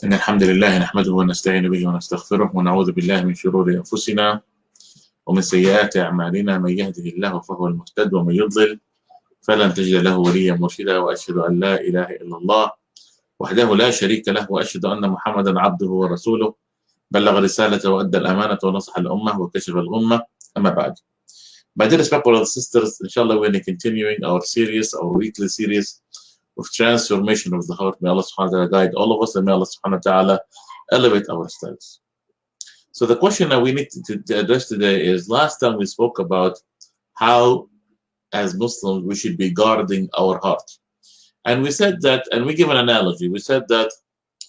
إن الحمد لله نحمده ونستعين به ونستغفره ونعوذ بالله من شرور أنفسنا ومن سيئات أعمالنا. من يهده الله فهو المهتد ومن يضلل فلن تجد له وليا مرشدا. وأشهد أن لا إله إلا الله وحده لا شريك له وأشهد أن محمدا عبده ورسوله بلغ رسالته وأدى الأمانة ونصح الأمة وكشف الغمة. أما بعد. My dear respectful brothers and sisters, inshallah we're going to continuing our series, our weekly series of transformation of the heart. May Allah subhanahu wa ta'ala guide all of us, and may Allah subhanahu wa ta'ala elevate our status. So the question that we need to address today is, last time we spoke about how as Muslims we should be guarding our heart. And we said that, and we give an analogy, we said that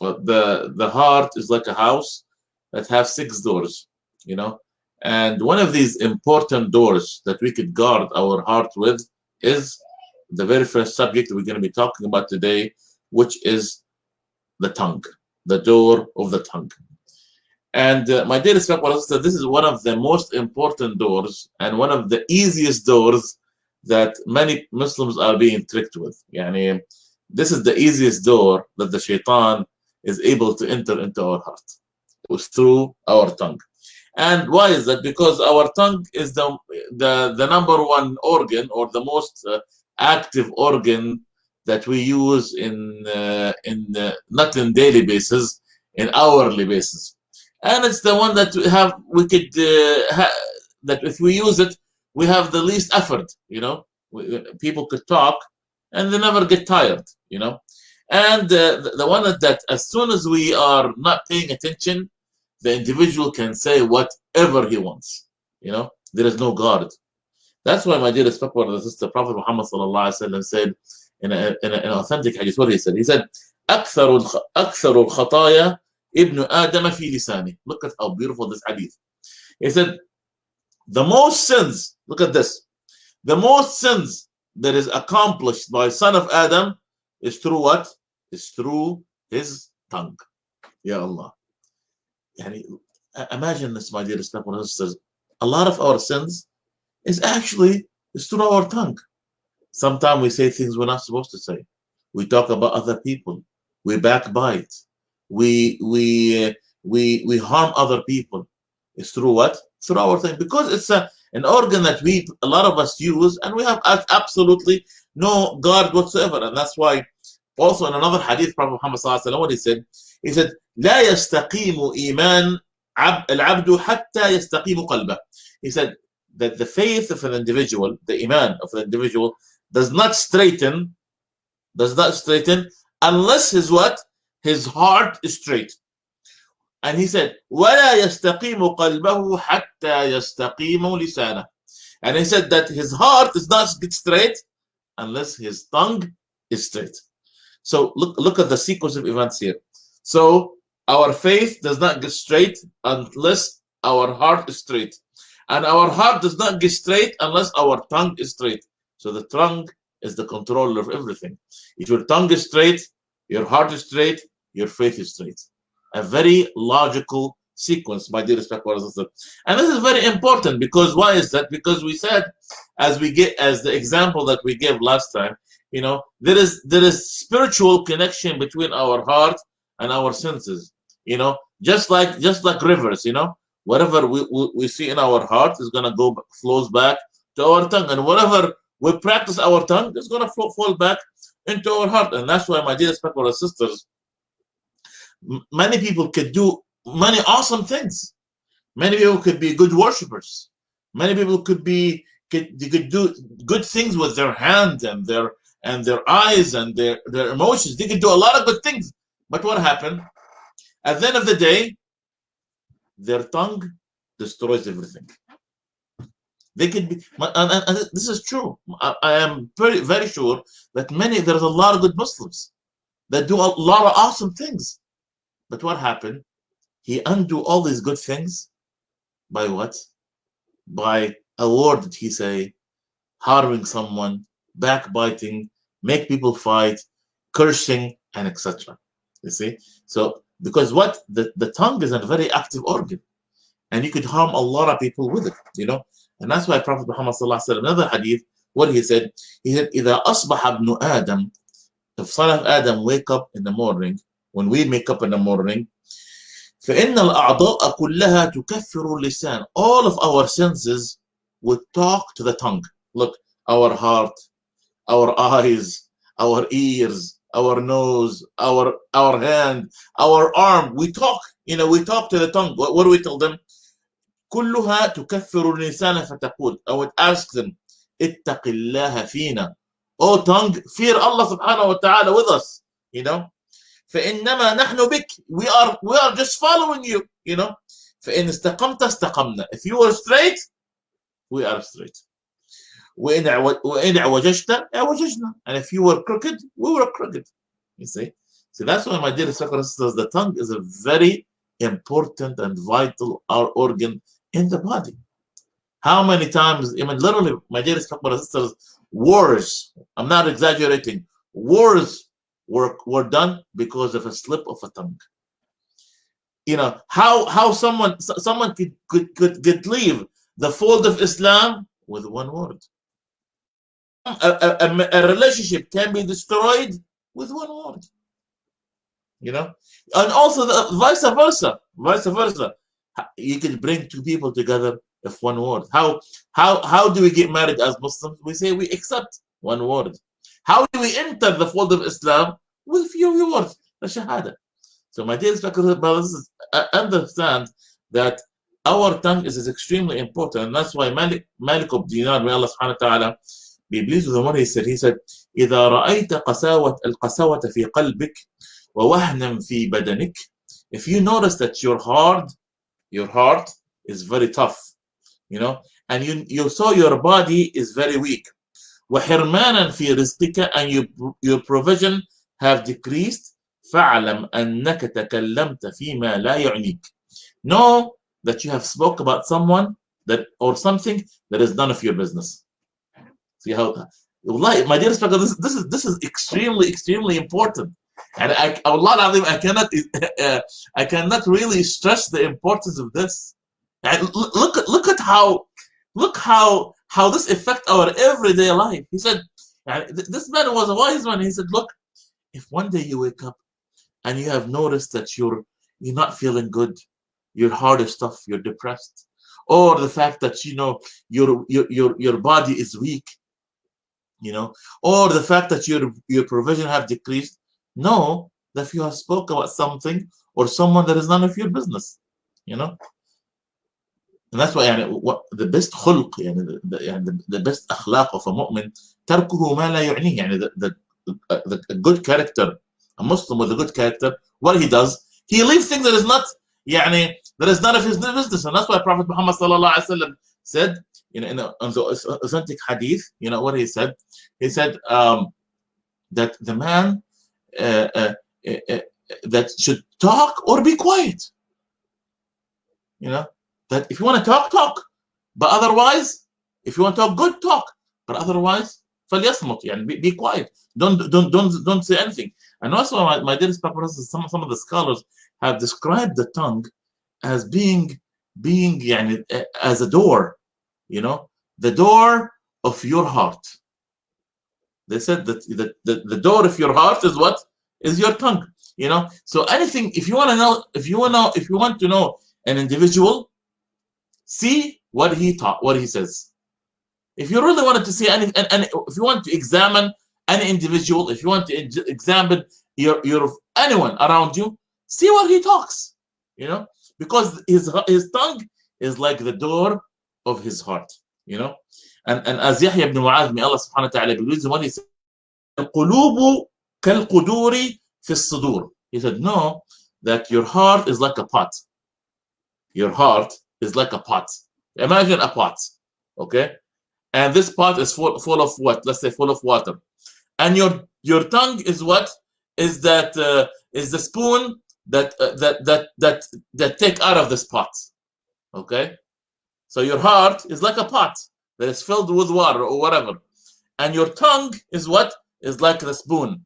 the heart is like a house that has 6 doors, you know, and one of these important doors that we could guard our heart with is the very first subject we're going to be talking about today, which is the tongue, the door of the tongue. And my dear respectful sister, this is one of the most important doors and one of the easiest doors that many Muslims are being tricked with. Yani, this is the easiest door that the shaitan is able to enter into our heart. It was through our tongue. And why is that? Because our tongue is the number one organ, or the most active organ that we use not in daily basis, in hourly basis. And it's the one that that if we use it, we have the least effort, you know. People could talk and they never get tired, you know. And the one that as soon as we are not paying attention, the individual can say whatever he wants, you know. There is no guard. That's why, my dear respectful brother and sister, Prophet Muhammad sallallahu alaihi wasallam said in an authentic hadith, what he said? He said, أكثر الخطايا ابن آدم في لسانه. Look at how beautiful this hadith. He said, the most sins, look at this, the most sins that is accomplished by son of Adam is through what? Is through his tongue. Ya Allah. Yani, imagine this, my dear respectful brothers and sisters. A lot of our sins is through our tongue. Sometimes we say things we're not supposed to say. We talk about other people. We backbite. We harm other people. It's through what? Through our tongue. Because it's an organ that a lot of us use, and we have absolutely no guard whatsoever. And that's why also in another hadith, Prophet Muhammad sallallahu alaihi wasallam, what he said, لا يستقيم إيمان العبد حتى يستقيم قلبه. He said that the faith of an individual, the iman of an individual, does not straighten unless his heart is straight. And he said, ولا يستقيم قلبه حتى يستقيم لسانه. And he said that his heart does not get straight unless his tongue is straight. So look at the sequence of events here. So our faith does not get straight unless our heart is straight. And our heart does not get straight unless our tongue is straight. So the tongue is the controller of everything. If your tongue is straight, your heart is straight, your faith is straight. A very logical sequence, my dear respectful brothers and sisters. And this is very important, because why is that? Because we said, as the example that we gave last time, you know, there is spiritual connection between our heart and our senses. You know, just like rivers, you know, whatever we see in our heart is gonna flows back to our tongue, and whatever we practice our tongue is gonna fall back into our heart. And that's why, my dear respectful brothers and sisters, many people could do many awesome things. Many people could be good worshippers. Many people could do good things with their hands and their eyes and their emotions. They could do a lot of good things. But what happened? At the end of the day, their tongue destroys everything. They could be, and this is true. I am very, very sure that there's a lot of good Muslims that do a lot of awesome things. But what happened? he undo all these good things by what? By a word that he say, harming someone, backbiting, make people fight, cursing, and etc. You see? So, because what? The tongue is a very active organ, and you could harm a lot of people with it, you know? And that's why Prophet Muhammad sallallahu alaihi wasallam, another hadith, what he said, إِذَا أَصْبَحَ ابْنُ آدَمَ, if son of Adam wake up in the morning, when we wake up in the morning, فَإِنَّ الْأَعْضَاءَ كُلَّهَا تُكَفِّرُ اللِّسَانَ, all of our senses would talk to the tongue. Look, our heart, our eyes, our ears, our nose, our hand, our arm, we talk, you know, we talk to the tongue. What do we tell them? كلها تكفر اللسان فتقول, I would ask them, اتق الله فينا, oh tongue, fear Allah subhanahu wa ta'ala with us, you know. فإنما نحن بك, we are just following you, you know. فإن استقمت استقمنا, if you are straight, we are straight. وإن عوججت عوججنا, and if you were crooked, we were crooked. You see? So that's why, my dear sisters, the tongue is a very important and vital organ in the body. How many times, I mean, literally, my dear sisters, wars, I'm not exaggerating, wars were done because of a slip of a tongue. You know, how someone could leave the fold of Islam with one word. A relationship can be destroyed with one word. You know, and also vice versa. You can bring two people together if one word. How do we get married as Muslims? We say we accept one word. How do we enter the fold of Islam? With few words, the shahada. So, my dear brothers, understand that our tongue is extremely important, and that's why Malik of Dinar, may Allah subhanahu wa ta'ala be pleased with the one he said, إذا رأيت القساوة في قلبك ووهنا في بدنك, if you notice that your heart is very tough, you know, and you saw your body is very weak, وحرمانا في رزقك, and your provision have decreased, فاعلم أنك تكلمت فيما لا يعنيك, know that you have spoke about someone that or something that is none of your business. See how, my dear speaker, this is extremely important, and I cannot really stress the importance of this. And look at how this affects our everyday life. He said, this man was a wise man. He said, look, if one day you wake up and you have noticed that you're not feeling good, your heart is tough, you're depressed, or the fact that, you know, your body is weak, you know, or the fact that your provision have decreased, know that if you have spoke about something or someone that is none of your business, you know. And that's why what the best khulq, the best akhlaq of a mu'min, تركه ما لا يعنيه, the good character, a Muslim with a good character, what he does, he leaves things that is not that is none of his business. And that's why Prophet Muhammad sallallahu alaihi wasallam said, you know, in the authentic hadith, you know what he said? He said that the man that should talk or be quiet. You know, that if you want to talk, but otherwise, if you want to talk good, talk, but otherwise, فليصمت, be quiet. Don't say anything. And also, my dearest brothers, some of the scholars have described the tongue as being as a door, you know, the door of your heart. They said that the door of your heart is what? Is your tongue, you know. So anything, if you want to know an individual, see what he taught, what he says. If you really wanted to see and if you want to examine any individual, if you want to examine your anyone around you, see what he talks, you know, because his tongue is like the door of his heart, you know. And as Yahya ibn Mu'adh, may Allah subhanahu wa ta'ala believes in what he said, القلوب كالقدور في الصدور. He said, no, that your heart is like a pot. Your heart is like a pot. Imagine a pot, okay? And this pot is full of what? Let's say full of water. And your tongue is what? Is that is the spoon that take out of this pot. Okay, so your heart is like a pot that is filled with water or whatever, and your tongue is what is like the spoon.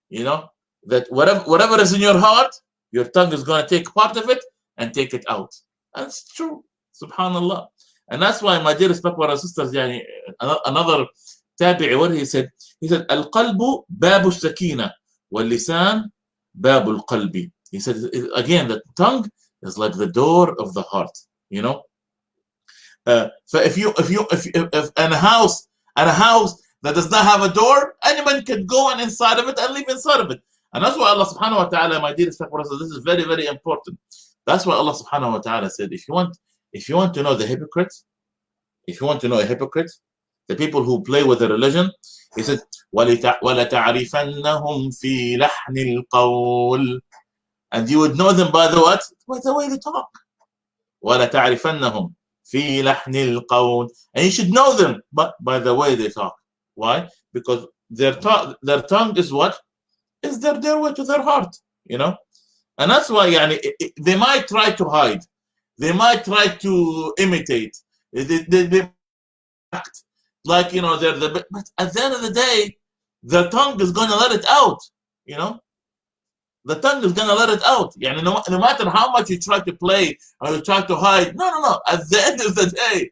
You know that whatever is in your heart, your tongue is going to take part of it and take it out. That's true. Subhanallah. And that's why, my dear respected brothers and sisters, yani, another tabi'i, what he said, al-qalbu babu sakina wal-lisan babu al-qalbi. He said, again, the tongue is like the door of the heart, you know. So if a house that does not have a door, anyone can go on inside of it and live inside of it. And that's why Allah subhanahu wa ta'ala, my dear respected brothers, this is very, very important. That's why Allah subhanahu wa ta'ala said, if you want to know the hypocrites, if you want to know a hypocrite, the people who play with the religion, he said, وَلَتَعْرِفَنَّهُمْ فِي لَحْنِ الْقَوْلِ, and you would know them by the what? By the way they talk. وَلَتَعْرِفَنَّهُمْ فِي لَحْنِ الْقَوْلِ, and you should know them by the way they talk. Why? Because their tongue is what? Is their way to their heart, you know? And that's why, yani, they might try to hide. They might try to imitate. They act like, you know, but at the end of the day, their tongue is going to let it out, you know? The tongue is going to let it out. Yani, no matter how much you try to play or you try to hide, no. At the end of the day,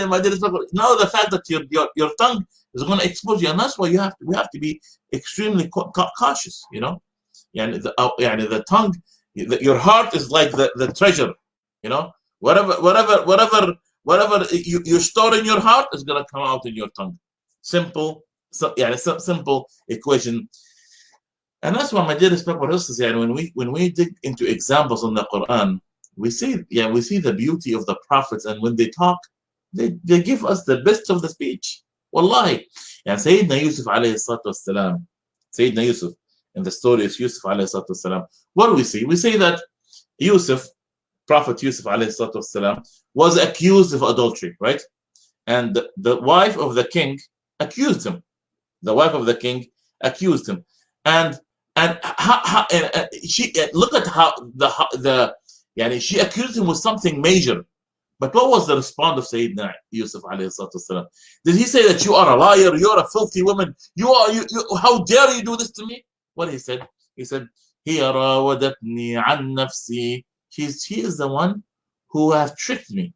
my dear people, know the fact that your tongue is going to expose you. And that's why we have to be extremely cautious, you know? Yani, the tongue, your heart is like the treasure, you know? Whatever you store in your heart is going to come out in your tongue. Simple equation. And that's why, my dear respected brothers, when we dig into examples on the Quran, we see the beauty of the prophets, and when they talk, they give us the best of the speech. Wallahi. And Sayyidina Yusuf alayhi salatu wassalam, Sayyidina Yusuf, in the story of Yusuf alayhi salatu wassalam, what do we see? We see that Prophet Yusuf alayhi salatu wassalam, was accused of adultery, right? And the wife of the king accused him. The wife of the king accused him. And she look at how she accused him with something major. But what was the response of Sayyidina Yusuf alayhi salatu wasalam? Did he say that you are a liar, you're a filthy woman, you how dare you do this to me? What he said? He said, "Hiya rawadatni an nafsi." She is the one who have tricked me.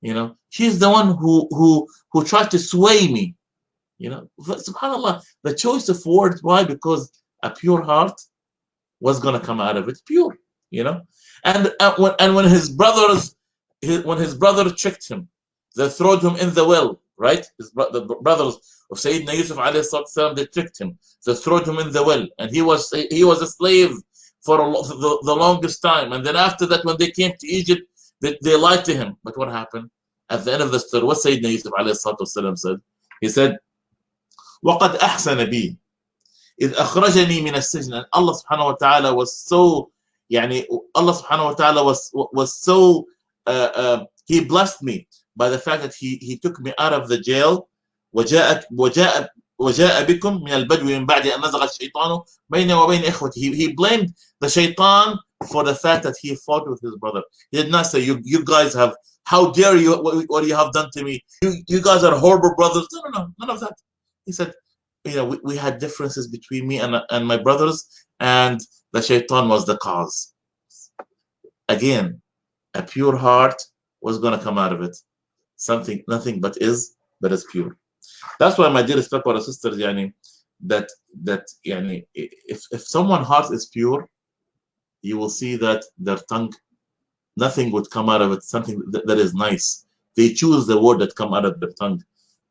You know, she's the one who tried to sway me. You know, subhanallah, the choice of words. Why? Because a pure heart was going to come out of it pure. You know, and when his brother tricked him, they threw him in the well. Right, the brothers of Sayyidina Yusuf alayhi salam, they tricked him. They threw him in the well, and he was a slave for the longest time. And then after that, when they came to Egypt, they lied to him. But what happened? At the end of the story, what Sayyidina Yusuf alayhi salam said? He said, وَقَدْ أَحْسَنَ بِي إِذْ أَخْرَجَنِي مِنَ السِّجْنِ. And Allah subhanahu wa ta'ala was so, Allah subhanahu wa ta'ala was so, He blessed me by the fact that He took me out of the jail. وَجَاءَ بِكُم مِنَ الْبَدْوِ مِنْ بَعْدِ أَنْ نَزَغَ الشَّيْطَانُ بَيْنَ وَبَيْنِ إِخْوَتِهِ. He blamed the shaitan for the fact that he fought with his brother. He did not say, you guys have, how dare you, what you have done to me? You guys are horrible brothers. No, none of that. He said, we had differences between me and my brothers, and the shaitan was the cause. Again, a pure heart was going to come out of it. Nothing but is pure. That's why, my dear respected brothers and sisters, if someone's heart is pure, you will see that their tongue, nothing would come out of it, something that is nice. They choose the word that come out of their tongue.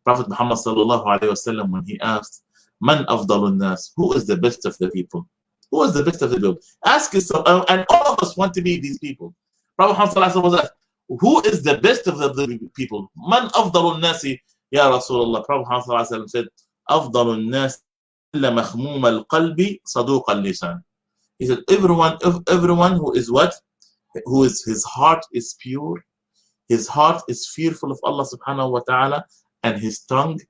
Prophet Muhammad sallallahu alaihi wasallam, when he asked, "Man afdalun nas?" Who is the best of the people? Who is the best of the people? Ask yourself, and all of us want to be these people. Prophet Muhammad sallallahu alaihi wasallam was asked, who is the best of the people? Man afdalun nasi ya Rasulullah. Prophet Muhammad sallallahu alaihi wasallam said, "Afdalun nas illa makhmum al-qalbi saduq al-lisan." He said, everyone who is what? Who is his heart is pure, his heart is fearful of Allah subhanahu wa ta'ala, and his tongue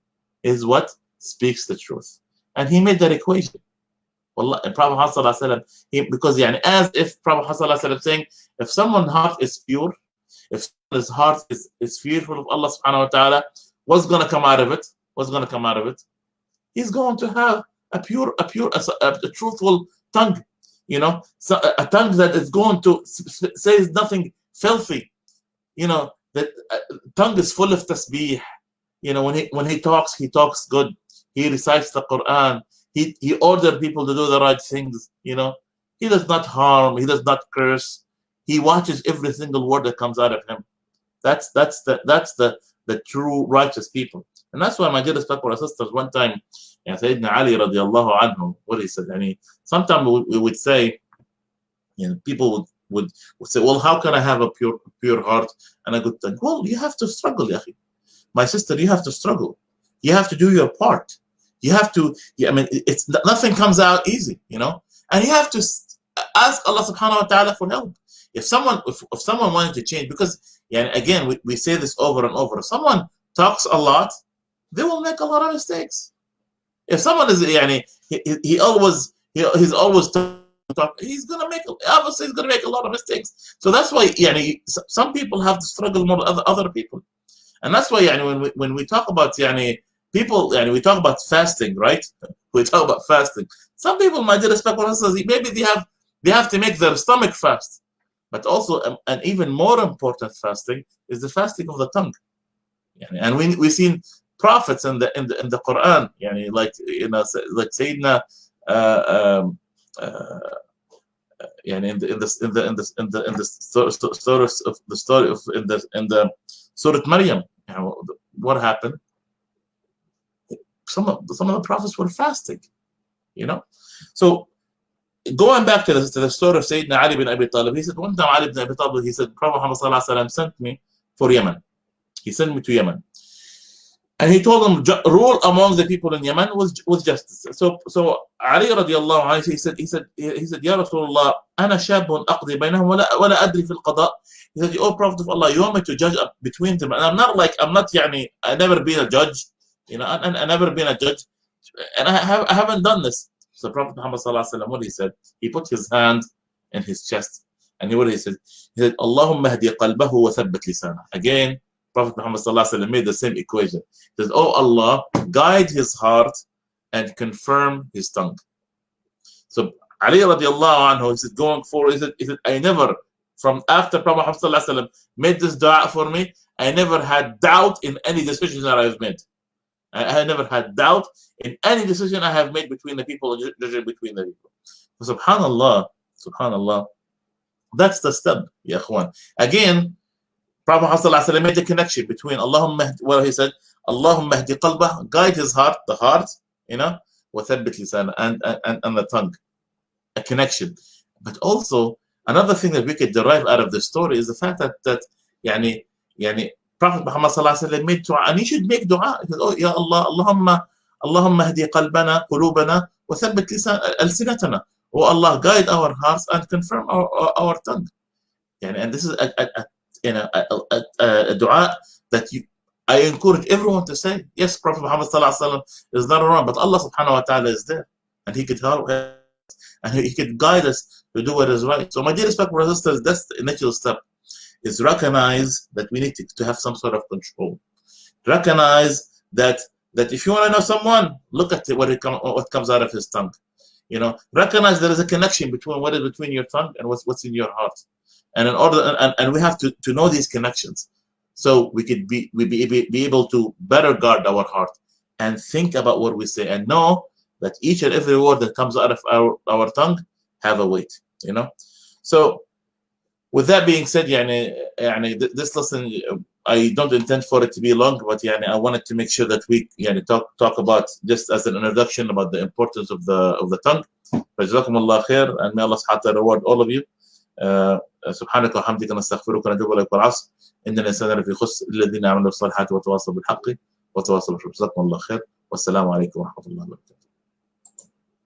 is what? Speaks the truth. And he made that equation. Wallah, Prophet Muhammad because يعني, as if Prophet Muhammad saying, if someone's heart is pure, if his heart is fearful of Allah subhanahu wa ta'ala, what's going to come out of it? What's going to come out of it? He's going to have a truthful tongue, so a tongue that is going to say nothing filthy, that tongue is full of tasbih. When he talks good. He recites the Quran. He orders people to do the right things. He does not harm. He does not curse. He watches every single word that comes out of him. That's the true righteous people. And that's why, my dear respectful sisters, one time, Sayyidina Ali radiallahu anhu, what he said, sometimes we would say, people would say, well, how can I have a pure heart and a good tongue? Well, you have to struggle, Yahi. My sister, you have to struggle. You have to do your part. You have to, it's nothing comes out easy, and you have to ask Allah subhanahu wa ta'ala for help. If someone wanted to change, because again, we say this over and over, if someone talks a lot, they will make a lot of mistakes. If someone is, he's always talk, he's gonna make a lot of mistakes. So that's why, some people have to struggle more than other people. And that's why, when we talk about, people, we talk about fasting, right? We talk about fasting. Some people, my dear respectful sisters, maybe they have to make their stomach fast. But also, an even more important fasting is the fasting of the tongue. And we've seen prophets in the Quran, like Sayyidina, in the Surah Maryam, what happened? Some of the prophets were fasting, So going back to the story of Sayyidina Ali bin Abi Talib, he said one time Ali bin Abi Talib, he said, Prophet Muhammad sent me for Yemen. He sent me to Yemen. And he told them, rule among the people in Yemen with justice. So Ali radiallahu anhu, he said, Ya Rasulullah, ana shabun aqdi baynahum wala adri fil qada. He said, oh Prophet of Allah, you want me to judge between them? And I never been a judge, I never been a judge, and I haven't done this. So Prophet Muhammad what he said, he put his hand in his chest, and he said, Allahumma hdi qalbahu wa thabbit lisana. Again, Prophet Muhammad made the same equation. He says, oh Allah, guide his heart and confirm his tongue. So Ali radiallahu anhu, he said, going forward, he said, I never, from after Prophet Muhammad made this dua for me, I never had doubt in any decision that I've made. I never had doubt in any decision I have made between the people, judging between the people. So subhanallah, that's the step, ya ikhwan. Again, Prophet Muhammad made the connection between he said, Allahumma hdi qalbah, guide his heart, the heart, wa thabbit lisan, and the tongue. A connection. But also, another thing that we could derive out of the story is the fact that Prophet Muhammad made dua, and he should make dua. He said, oh Ya Allah, Allahumma hdi qalbana, qulubana, wa thabbit alsinatana. Oh Allah, guide our hearts and confirm our tongue. And this is a dua that I encourage everyone to say. Yes, Prophet Muhammad is not around, but Allah subhanahu wa ta'ala is there, and he could help us, and he could guide us to do what is right. So my dear respectful sisters, that's the initial step, is recognize that we need to have some sort of control. Recognize that if you want to know someone, look at what comes out of his tongue. Recognize there is a connection between what is between your tongue and what's in your heart. And in order, and we have to know these connections, so we could be able to better guard our heart and think about what we say, and know that each and every word that comes out of our tongue have a weight. So with that being said, this lesson, I don't intend for it to be long, but I wanted to make sure that we talk about, just as an introduction, about the importance of the tongue. Jazakallahukhair, and may Allah subhanahu wa ta'ala reward all of you. سبحانك وحمدك نستغفرك ونتوب إليك والعصر إن الإنسان لفي خسر الذين عملوا الصالحات وتواصوا بالحق وتواصوا بالصبر. جزاكم الله خير، والسلام عليكم ورحمة الله وبركاته.